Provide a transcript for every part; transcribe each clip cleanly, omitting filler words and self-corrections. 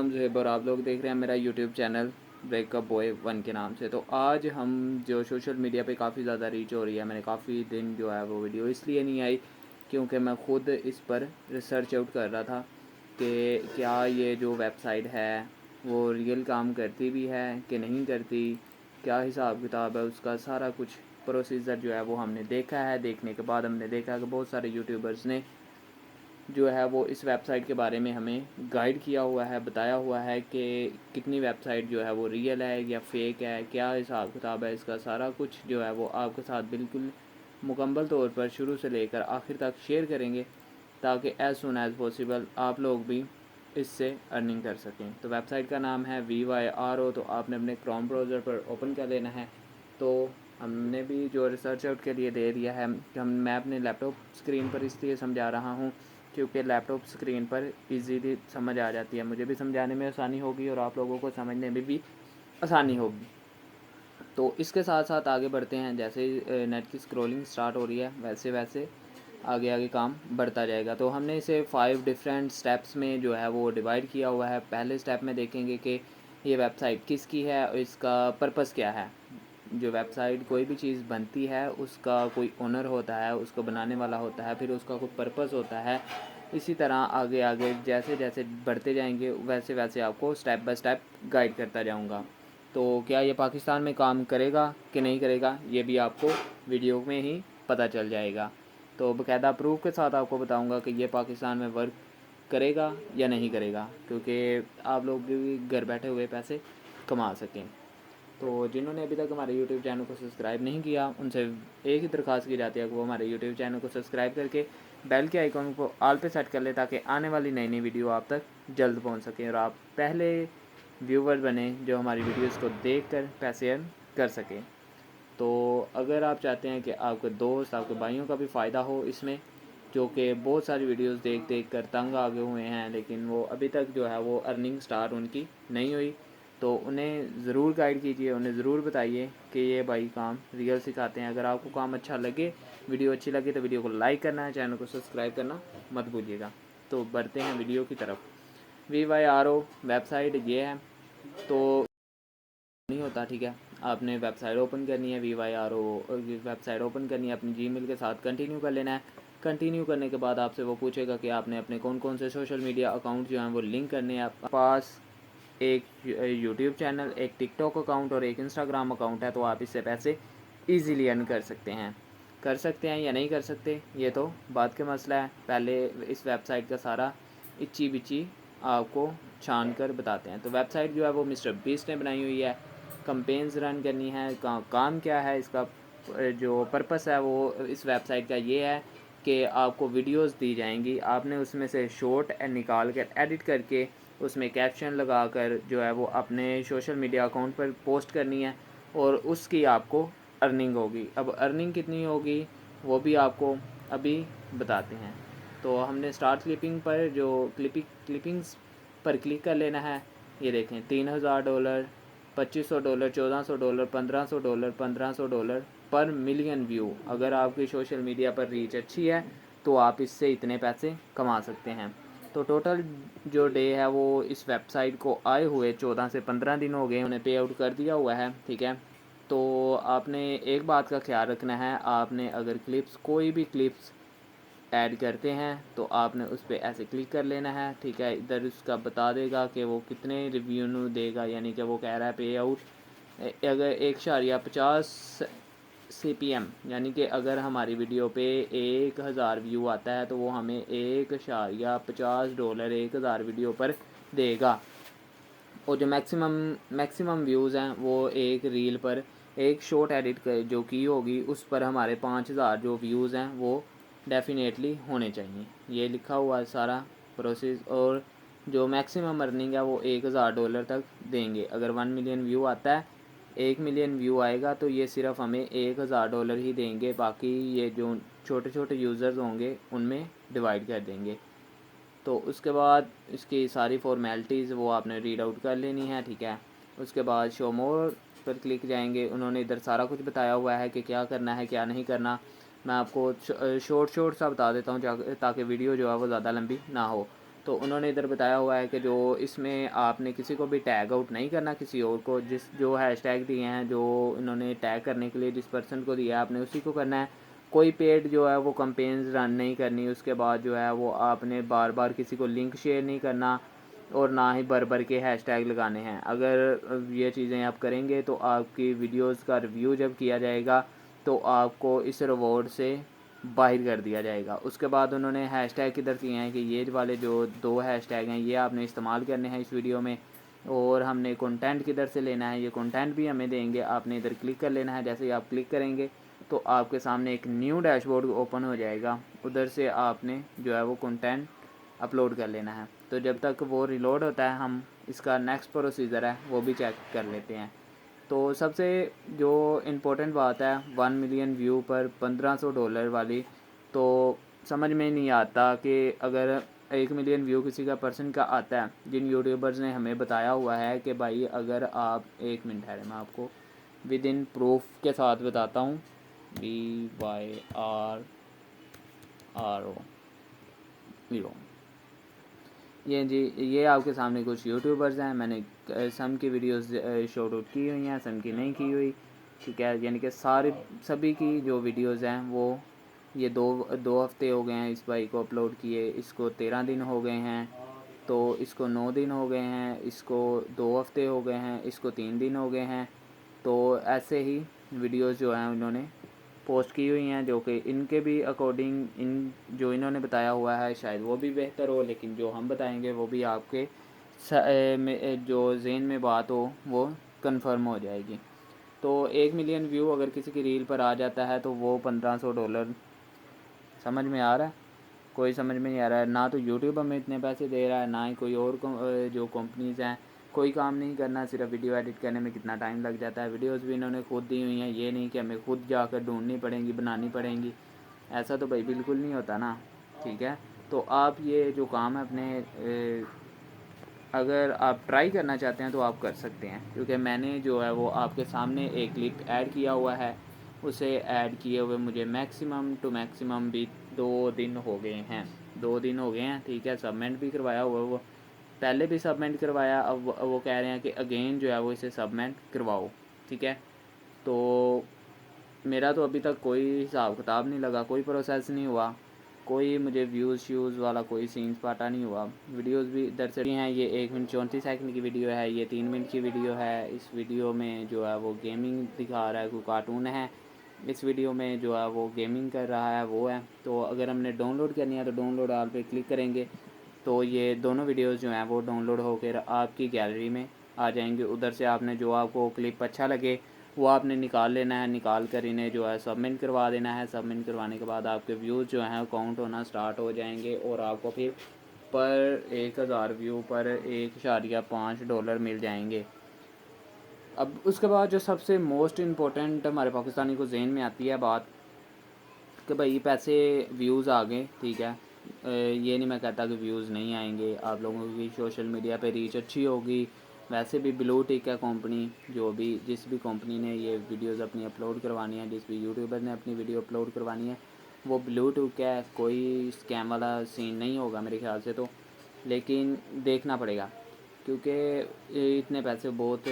नाम ज़ुहैब और आप लोग देख रहे हैं मेरा यूट्यूब चैनल ब्रेकअप बॉय 1 के नाम से। तो आज हम जो सोशल मीडिया पे काफ़ी ज़्यादा रीच हो रही है, मैंने काफ़ी दिन जो है वो वीडियो इसलिए नहीं आई क्योंकि मैं ख़ुद इस पर रिसर्च आउट कर रहा था कि क्या ये जो वेबसाइट है वो रियल काम करती भी है कि नहीं करती, क्या हिसाब किताब है उसका, सारा कुछ प्रोसीजर जो है वो हमने देखा है। देखने के बाद हमने देखा कि बहुत सारे यूट्यूबर्स ने जो है वो इस वेबसाइट के बारे में हमें गाइड किया हुआ है, बताया हुआ है कि कितनी वेबसाइट जो है वो रियल है या फेक है, क्या हिसाब किताब है इसका, सारा कुछ जो है वो आपके साथ बिल्कुल मुकम्मल तौर पर शुरू से लेकर आखिर तक शेयर करेंगे ताकि एज़ सुन एज़ पॉसिबल आप लोग भी इससे अर्निंग कर सकें। तो वेबसाइट का नाम है VYRO। तो आपने अपने क्रोम ब्राउज़र पर ओपन कर लेना है। तो हमने भी जो रिसर्च आउट के लिए दे दिया है, मैं अपने लैपटॉप स्क्रीन पर इसलिए समझा रहा हूँ क्योंकि लैपटॉप स्क्रीन पर इजीली समझ आ जाती है, मुझे भी समझाने में आसानी होगी और आप लोगों को समझने में भी आसानी होगी। तो इसके साथ साथ आगे बढ़ते हैं। जैसे नेट की स्क्रॉलिंग स्टार्ट हो रही है वैसे वैसे आगे आगे काम बढ़ता जाएगा। तो हमने इसे 5 डिफरेंट स्टेप्स में जो है वो डिवाइड किया हुआ है। पहले स्टेप में देखेंगे कि ये वेबसाइट किसकी है और इसका पर्पस क्या है। जो वेबसाइट कोई भी चीज़ बनती है उसका कोई ओनर होता है, उसको बनाने वाला होता है, फिर उसका कोई पर्पस होता है। इसी तरह आगे आगे जैसे जैसे बढ़ते जाएंगे वैसे वैसे आपको स्टेप बाय स्टेप गाइड करता जाऊंगा। तो क्या ये पाकिस्तान में काम करेगा कि नहीं करेगा ये भी आपको वीडियो में ही पता चल जाएगा। तो बाकायदा प्रूफ के साथ आपको बताऊंगा कि ये पाकिस्तान में वर्क करेगा या नहीं करेगा, क्योंकि आप लोग भी घर बैठे हुए पैसे कमा सकें। तो जिन्होंने अभी तक हमारे यूट्यूब चैनल को सब्सक्राइब नहीं किया उनसे एक ही दरख्वास्त की जाती है कि वो हमारे यूट्यूब चैनल को सब्सक्राइब करके बेल के आइकॉन को ऑल पे सेट कर ले ताकि आने वाली नई नई वीडियो आप तक जल्द पहुंच सकें और आप पहले व्यूवर बने जो हमारी वीडियोस को देखकर पैसे अर्न कर सकें। तो अगर आप चाहते हैं कि आपके दोस्त आपके भाइयों का भी फ़ायदा हो इसमें, जो कि बहुत सारी वीडियोस देख देख कर तंग आ गए हुए हैं लेकिन वो अभी तक जो है वो अर्निंग स्टार्ट उनकी नहीं हुई, तो उन्हें ज़रूर गाइड कीजिए, उन्हें ज़रूर बताइए कि ये भाई काम रियल सिखाते हैं। अगर आपको काम अच्छा लगे, वीडियो अच्छी लगे तो वीडियो को लाइक करना है, चैनल को सब्सक्राइब करना मत भूलिएगा। तो बढ़ते हैं वीडियो की तरफ। VYRO वेबसाइट ये है। तो नहीं होता, ठीक है, आपने वेबसाइट ओपन करनी है, VYRO वेबसाइट ओपन करनी है, अपनी जीमेल के साथ कंटिन्यू कर लेना है। कंटिन्यू करने के बाद आपसे वो पूछेगा कि आपने अपने कौन कौन से सोशल मीडिया अकाउंट जो हैं वो लिंक करने हैं। आपके पास एक यूट्यूब चैनल, एक टिकटॉक अकाउंट और एक इंस्टाग्राम अकाउंट है तो आप इससे पैसे ईज़िली अर्न कर सकते हैं। कर सकते हैं या नहीं कर सकते ये तो बात का मसला है। पहले इस वेबसाइट का सारा इच्ची बिच्ची आपको छान कर बताते हैं। तो वेबसाइट जो है वो मिस्टर बीस्ट ने बनाई हुई है। कंपेन्स रन करनी है, काम क्या है इसका, जो पर्पस है वो इस वेबसाइट का ये है कि आपको वीडियोस दी जाएंगी, आपने उसमें से शॉर्ट निकाल कर एडिट करके उसमें कैप्शन लगा कर जो है वो अपने सोशल मीडिया अकाउंट पर पोस्ट करनी है और उसकी आपको अर्निंग होगी। अब अर्निंग कितनी होगी वो भी आपको अभी बताते हैं। तो हमने स्टार्ट क्लिपिंग पर जो क्लिपिंग्स पर क्लिक कर लेना है। ये देखें, $3000, $2500, $1400, $1500, $1500 पर मिलियन व्यू। अगर आपकी सोशल मीडिया पर रीच अच्छी है तो आप इससे इतने पैसे कमा सकते हैं। तो टोटल जो डे है वो इस वेबसाइट को आए हुए 14 से 15 दिन हो गए, उन्हें पे आउट कर दिया हुआ है, ठीक है। तो आपने एक बात का ख्याल रखना है, आपने अगर क्लिप्स कोई भी क्लिप्स ऐड करते हैं तो आपने उस पर ऐसे क्लिक कर लेना है, ठीक है। इधर उसका बता देगा कि वो कितने रिव्यू देगा, यानी कि वो कह रहा है पे आउट अगर 1.50 CPM, यानी कि अगर हमारी वीडियो पे 1000 व्यू आता है तो वो हमें $1.50 1000 वीडियो पर देगा। और जो मैक्सिमम व्यूज़ हैं वो एक रील पर, एक शॉर्ट एडिट कर जो की होगी उस पर हमारे 5000 जो व्यूज़ हैं वो डेफिनेटली होने चाहिए। ये लिखा हुआ है सारा प्रोसेस। और जो मैक्सिमम अर्निंग है वो $1000 तक देंगे। अगर 1 मिलियन व्यू आता है, 1 मिलियन व्यू आएगा तो ये सिर्फ हमें $1000 ही देंगे, बाकी ये जो छोटे छोटे यूज़र्स होंगे उनमें डिवाइड कर देंगे। तो उसके बाद इसकी सारी फॉर्मेलिटीज़ वो आपने रीड आउट कर लेनी है, ठीक है। उसके बाद शो मोर पर क्लिक जाएंगे, उन्होंने इधर सारा कुछ बताया हुआ है कि क्या करना है क्या नहीं करना। मैं आपको शॉर्ट सा बता देता हूँ ताकि वीडियो जो है वो ज़्यादा लंबी ना हो। तो उन्होंने इधर बताया हुआ है कि जो इसमें आपने किसी को भी टैग आउट नहीं करना, किसी और को, जिस जो हैशटैग दिए हैं, जो इन्होंने टैग करने के लिए जिस पर्सन को दिया है आपने उसी को करना है। कोई पेड जो है वो कंपेन्स रन नहीं करनी। उसके बाद जो है वो आपने बार बार किसी को लिंक शेयर नहीं करना और ना ही भर भर के हैशटैग लगाने हैं। अगर ये चीज़ें आप करेंगे तो आपकी वीडियोस का रिव्यू जब किया जाएगा तो आपको इस रिवॉर्ड से बाहर कर दिया जाएगा। उसके बाद उन्होंने हैशटैग किधर दिए हैं कि ये वाले जो 2 हैशटैग हैं ये आपने इस्तेमाल करने हैं इस वीडियो में। और हमने कंटेंट किधर से लेना है, ये कंटेंट भी हमें देंगे। आपने इधर क्लिक कर लेना है। जैसे ही आप क्लिक करेंगे तो आपके सामने एक न्यू डैशबोर्ड ओपन हो जाएगा। उधर से आपने जो है वो कंटेंट अपलोड कर लेना है। तो जब तक वो रिलोड होता है हम इसका नेक्स्ट प्रोसीजर है वो भी चेक कर लेते हैं। तो सबसे जो इम्पोर्टेंट बात है 1 मिलियन व्यू पर $1500 वाली, तो समझ में नहीं आता कि अगर 1 मिलियन व्यू किसी का पर्सन का आता है, जिन यूट्यूबर्स ने हमें बताया हुआ है कि भाई अगर आप 1 मिनट है, मैं आपको विद इन प्रूफ के साथ बताता हूँ। BYRRO ये जी, ये आपके सामने कुछ यूट्यूबर्स हैं। मैंने सम की वीडियोस शॉर्ट आउट की हुई हैं, सम की नहीं की हुई, ठीक है। यानी कि सभी की जो वीडियोस हैं वो ये दो हफ्ते हो गए हैं इस भाई को अपलोड किए, इसको 13 दिन हो गए हैं, तो इसको 9 दिन हो गए हैं, इसको 2 हफ्ते हो गए हैं, इसको 3 दिन हो गए हैं। तो ऐसे ही वीडियोस जो हैं उन्होंने पोस्ट की हुई हैं, जो कि इनके भी अकॉर्डिंग इन जो इन्होंने बताया हुआ है शायद वो भी बेहतर हो, लेकिन जो हम बताएंगे वो भी आपके जो ज़हन में बात हो वो कंफर्म हो जाएगी। तो 1 मिलियन व्यू अगर किसी की रील पर आ जाता है तो वो $1500 समझ में आ रहा है? कोई समझ में नहीं आ रहा है। ना तो यूट्यूब हमें इतने पैसे दे रहा है, ना ही कोई और जो कंपनीज़ हैं। कोई काम नहीं करना, सिर्फ वीडियो एडिट करने में कितना टाइम लग जाता है। वीडियोस भी इन्होंने खुद दी हुई हैं, ये नहीं कि हमें खुद जाकर ढूंढनी पड़ेंगी, बनानी पड़ेंगी। ऐसा तो भाई बिल्कुल नहीं होता ना, ठीक है। तो आप ये जो काम है अपने अगर आप ट्राई करना चाहते हैं तो आप कर सकते हैं, क्योंकि मैंने जो है वो आपके सामने एक क्लिप ऐड किया हुआ है। उसे ऐड किए हुए मुझे मैक्सिमम टू मैक्सिमम भी 2 दिन हो गए हैं, 2 दिन हो गए हैं, ठीक है। सबमिट भी करवाया हुआ, वो पहले भी सबमिट करवाया, अब वो कह रहे हैं कि अगेन जो है वो इसे सबमिट करवाओ, ठीक है। तो मेरा तो अभी तक कोई हिसाब किताब नहीं लगा, कोई प्रोसेस नहीं हुआ, कोई मुझे व्यूज़ श्यूज़ वाला कोई सीन पाटा नहीं हुआ। वीडियोस भी इधर से हैं। ये 1 मिनट 34 सेकंड की वीडियो है, ये 3 मिनट की वीडियो है। इस वीडियो में जो है वो गेमिंग दिखा रहा है, कोई कार्टून है। इस वीडियो में जो है वो गेमिंग कर रहा है वो है। तो अगर हमने डाउनलोड करनी है तो डाउनलोड ऑल पे क्लिक करेंगे तो ये दोनों वीडियोज़ जो हैं वो डाउनलोड होकर आपकी गैलरी में आ जाएंगे। उधर से आपने जो आपको क्लिप अच्छा लगे वो आपने निकाल लेना है, निकाल कर इन्हें जो है सबमिट करवा देना है। सबमिट करवाने के बाद आपके व्यूज़ जो हैं काउंट होना स्टार्ट हो जाएंगे और आपको फिर पर 1000 व्यू पर $1.5 मिल जाएंगे। अब उसके बाद जो सबसे मोस्ट इम्पोर्टेंट हमारे पाकिस्तानी को जहन में आती है बात कि भाई पैसे व्यूज़ आ गए, ठीक है। ये नहीं मैं कहता कि व्यूज़ नहीं आएंगे, आप लोगों की सोशल मीडिया पे रीच अच्छी होगी। वैसे भी ब्लू टिक है कंपनी, जो भी जिस भी कंपनी ने ये वीडियोस अपनी अपलोड करवानी है, जिस भी यूट्यूबर ने अपनी वीडियो अपलोड करवानी है वो ब्लू टिक है, कोई स्कैम वाला सीन नहीं होगा मेरे ख्याल से तो। लेकिन देखना पड़ेगा, क्योंकि इतने पैसे बहुत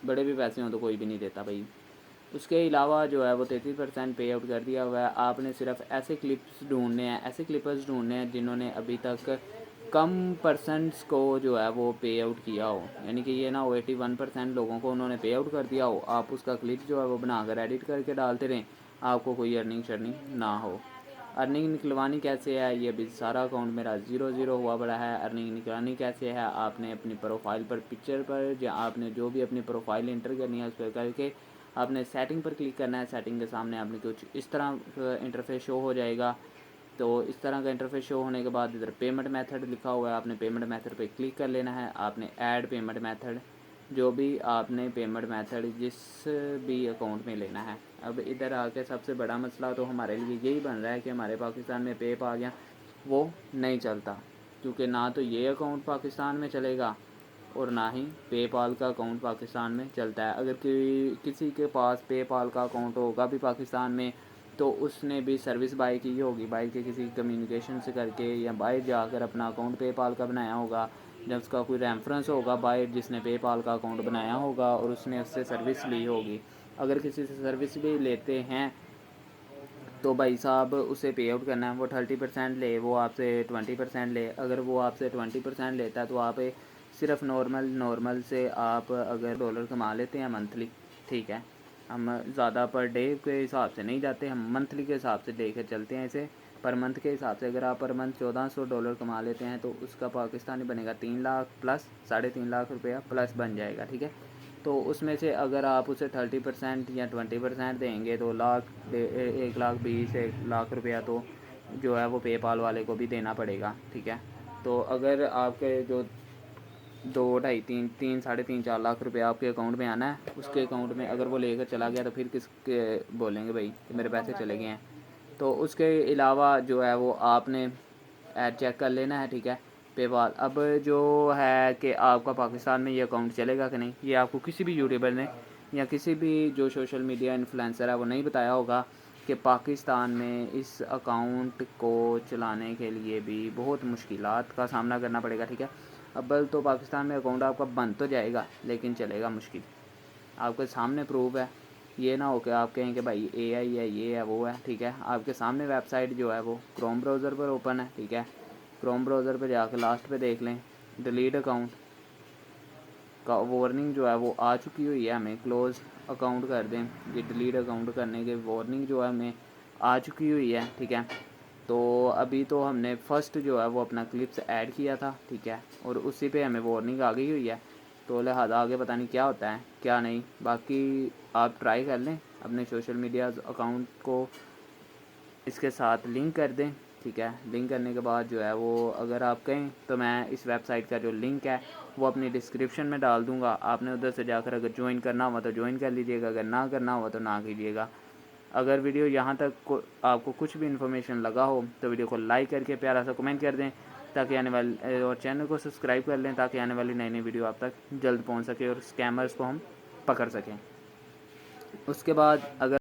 बड़े भी पैसे हों तो कोई भी नहीं देता भाई। उसके अलावा जो है वो 33% पे आउट कर दिया हुआ है। आपने सिर्फ ऐसे क्लिप्स ढूंढने हैं, ऐसे क्लिपर्स ढूंढने हैं जिन्होंने अभी तक कम परसेंट्स को जो है वो पे आउट किया हो। यानी कि ये ना हो 81% लोगों को उन्होंने पे आउट कर दिया हो, आप उसका क्लिप जो है वो बनाकर एडिट करके डालते रहें, आपको कोई अर्निंग शर्निंग ना हो। अर्निंग निकलवानी कैसे है, ये भी सारा अकाउंट मेरा 0 हुआ पड़ा है। अर्निंग निकलवानी कैसे है, आपने अपनी प्रोफाइल पर पिक्चर पर या आपने जो भी अपनी प्रोफाइल इंटर करनी है उस पर करके आपने सेटिंग पर क्लिक करना है। सेटिंग के सामने आपने कुछ इस तरह इंटरफेस शो हो जाएगा। तो इस तरह का इंटरफेस शो होने के बाद इधर पेमेंट मेथड लिखा हुआ है, आपने पेमेंट मेथड पे क्लिक कर लेना है। आपने ऐड पेमेंट मेथड, जो भी आपने पेमेंट मेथड जिस भी अकाउंट में लेना है। अब इधर आके सबसे बड़ा मसला तो हमारे लिए यही बन रहा है कि हमारे पाकिस्तान में पेपाल या वो नहीं चलता, क्योंकि ना तो ये अकाउंट पाकिस्तान में चलेगा और ना ही पेपाल का अकाउंट पाकिस्तान में चलता है। अगर किसी के पास पेपाल का अकाउंट होगा भी पाकिस्तान में तो उसने भी सर्विस बाय की होगी, बाहर के किसी कम्युनिकेशन से करके, या बाहर जाकर अपना अकाउंट पेपाल का बनाया होगा, जब उसका कोई रेफरेंस होगा बाहर जिसने पेपाल का अकाउंट बनाया होगा और उसने उससे सर्विस ली होगी। अगर किसी से सर्विस भी लेते हैं तो भाई साहब उसे पे आउट करना है, वो 30% ले, वो आपसे 20% ले। अगर वो आपसे 20% लेता है तो आप सिर्फ नॉर्मल से आप अगर डॉलर कमा लेते हैं मंथली, ठीक है, हम ज़्यादा पर डे के हिसाब से नहीं जाते, हम मंथली के हिसाब से लेकर चलते हैं इसे। पर मंथ के हिसाब से अगर आप पर मंथ $1400 कमा लेते हैं तो उसका पाकिस्तानी बनेगा 3 लाख प्लस 3.5 लाख रुपया प्लस बन जाएगा, ठीक है। तो उसमें से अगर आप उसे 30% या 20% देंगे तो 1 लाख 1 रुपया जो है वो पेपाल वाले को भी देना पड़ेगा, ठीक है। तो अगर आपके जो 2 ढाई 3 3 3.5 4 लाख रुपया आपके अकाउंट में आना है, उसके अकाउंट में अगर वो लेकर चला गया तो फिर किसके बोलेंगे भाई कि मेरे पैसे चले गए हैं। तो उसके अलावा जो है वो आपने ऐड चेक कर लेना है, ठीक है, पेपाल। अब जो है कि आपका पाकिस्तान में ये अकाउंट चलेगा कि नहीं, ये आपको किसी भी यूट्यूबर ने या किसी भी जो सोशल मीडिया इन्फ्लुएंसर है वो नहीं बताया होगा कि पाकिस्तान में इस अकाउंट को चलाने के लिए भी बहुत मुश्किलात का सामना करना पड़ेगा, ठीक है। अव्वल तो पाकिस्तान में अकाउंट आपका बंद तो जाएगा लेकिन चलेगा मुश्किल। आपके सामने प्रूफ है, ये ना हो कि आप कहें कि भाई AI है, ये है, वो है, ठीक है। आपके सामने वेबसाइट जो है वो क्रोम ब्राउज़र पर ओपन है, ठीक है। क्रोम ब्राउज़र पर जाकर लास्ट पे देख लें, डिलीट अकाउंट का वार्निंग जो है वो आ चुकी हुई है, हमें क्लोज़ अकाउंट कर दें। ये डिलीट अकाउंट करने के वार्निंग जो है हमें आ चुकी हुई है, ठीक है। तो अभी तो हमने फ़र्स्ट जो है वो अपना क्लिप्स ऐड किया था, ठीक है, और उसी पे हमें वार्निंग आ गई हुई है। तो लिहाजा आगे पता नहीं क्या होता है क्या नहीं। बाकी आप ट्राई कर लें, अपने सोशल मीडिया अकाउंट को इसके साथ लिंक कर दें, ठीक है। लिंक करने के बाद जो है वो अगर आप कहें तो मैं इस वेबसाइट का जो लिंक है वो अपनी डिस्क्रिप्शन में डाल दूँगा। आपने उधर से जाकर अगर ज्वाइन करना हुआ तो ज्वाइन कर लीजिएगा, अगर ना करना हुआ तो ना कीजिएगा। अगर वीडियो यहाँ तक आपको कुछ भी इन्फॉर्मेशन लगा हो तो वीडियो को लाइक करके प्यारा सा कमेंट कर दें, ताकि आने वाली, और चैनल को सब्सक्राइब कर लें ताकि आने वाली नई नई वीडियो आप तक जल्द पहुँच सके और स्कैमर्स को हम पकड़ सकें। उसके बाद अगर